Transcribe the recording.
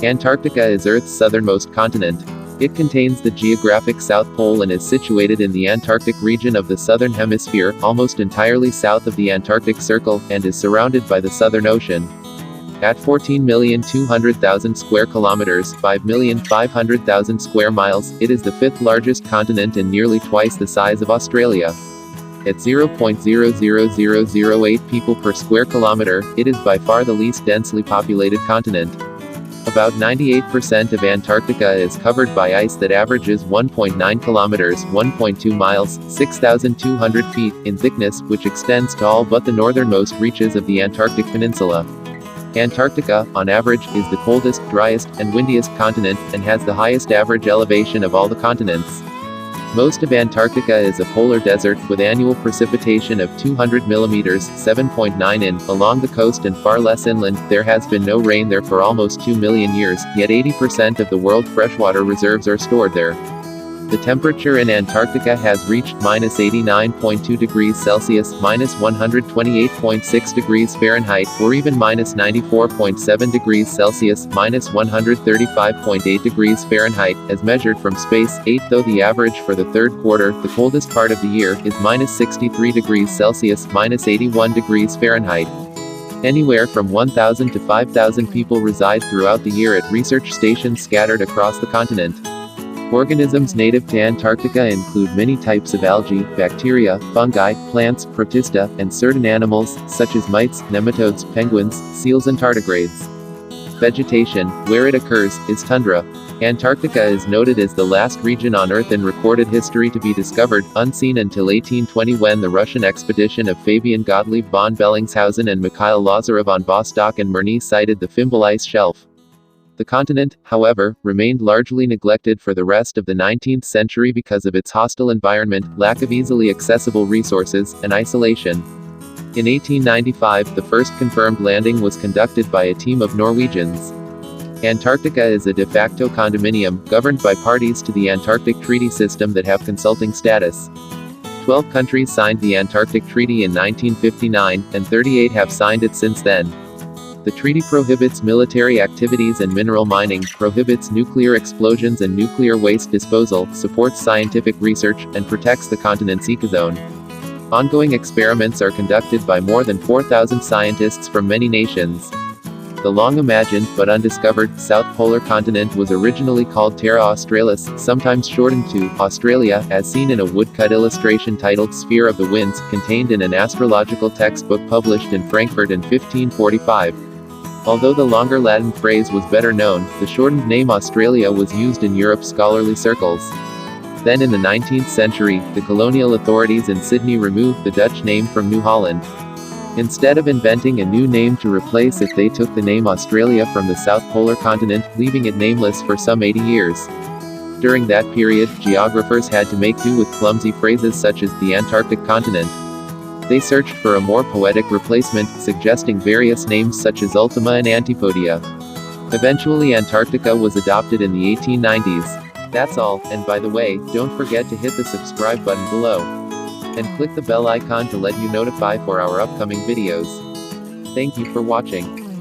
Antarctica is Earth's southernmost continent. It contains the geographic South Pole and is situated in the Antarctic region of the Southern Hemisphere, almost entirely south of the Antarctic Circle, and is surrounded by the Southern Ocean. At 14,200,000 square kilometers, 5,500,000 square miles, it is the fifth largest continent and nearly twice the size of Australia. At 0.00008 people per square kilometer, it is by far the least densely populated continent. About 98% of Antarctica is covered by ice that averages 1.9 kilometers, 1.2 miles, 6,200 feet, in thickness, which extends to all but the northernmost reaches of the Antarctic Peninsula. Antarctica, on average, is the coldest, driest, and windiest continent, and has the highest average elevation of all the continents. Most of Antarctica is a polar desert, with annual precipitation of 200 millimeters, 7.9 in, along the coast and far less inland. There has been no rain there for almost 2 million years, yet 80% of the world's freshwater reserves are stored there. The temperature in Antarctica has reached -89.2 degrees Celsius, -128.6 degrees Fahrenheit, or even -94.7 degrees Celsius, -135.8 degrees Fahrenheit, as measured from space. 8 Though the average for the third quarter, the coldest part of the year, is -63 degrees Celsius, -81 degrees Fahrenheit. Anywhere from 1,000 to 5,000 people reside throughout the year at research stations scattered across the continent. Organisms native to Antarctica include many types of algae, bacteria, fungi, plants, protista, and certain animals, such as mites, nematodes, penguins, seals and tardigrades. Vegetation, where it occurs, is tundra. Antarctica is noted as the last region on Earth in recorded history to be discovered, unseen until 1820 when the Russian expedition of Fabian Gottlieb von Bellingshausen and Mikhail Lazarev von Vostok and Mirny sighted the Fimbul ice shelf. The continent, however, remained largely neglected for the rest of the 19th century because of its hostile environment, lack of easily accessible resources, and isolation. In 1895, the first confirmed landing was conducted by a team of Norwegians. Antarctica is a de facto condominium, governed by parties to the Antarctic Treaty System that have consulting status. 12 countries signed the Antarctic Treaty in 1959, and 38 have signed it since then. The treaty prohibits military activities and mineral mining, prohibits nuclear explosions and nuclear waste disposal, supports scientific research, and protects the continent's ecozone. Ongoing experiments are conducted by more than 4,000 scientists from many nations. The long-imagined, but undiscovered, South Polar Continent was originally called Terra Australis, sometimes shortened to Australia, as seen in a woodcut illustration titled Sphere of the Winds, contained in an astrological textbook published in Frankfurt in 1545. Although the longer Latin phrase was better known, the shortened name Australia was used in Europe's scholarly circles. Then in the 19th century, the colonial authorities in Sydney removed the Dutch name from New Holland. Instead of inventing a new name to replace it, they took the name Australia from the South Polar Continent, leaving it nameless for some 80 years. During that period, geographers had to make do with clumsy phrases such as the Antarctic continent. They searched for a more poetic replacement, suggesting various names such as Ultima and Antipodia. Eventually Antarctica was adopted in the 1890s. That's all, and by the way, don't forget to hit the subscribe button below. And click the bell icon to let you notify for our upcoming videos. Thank you for watching.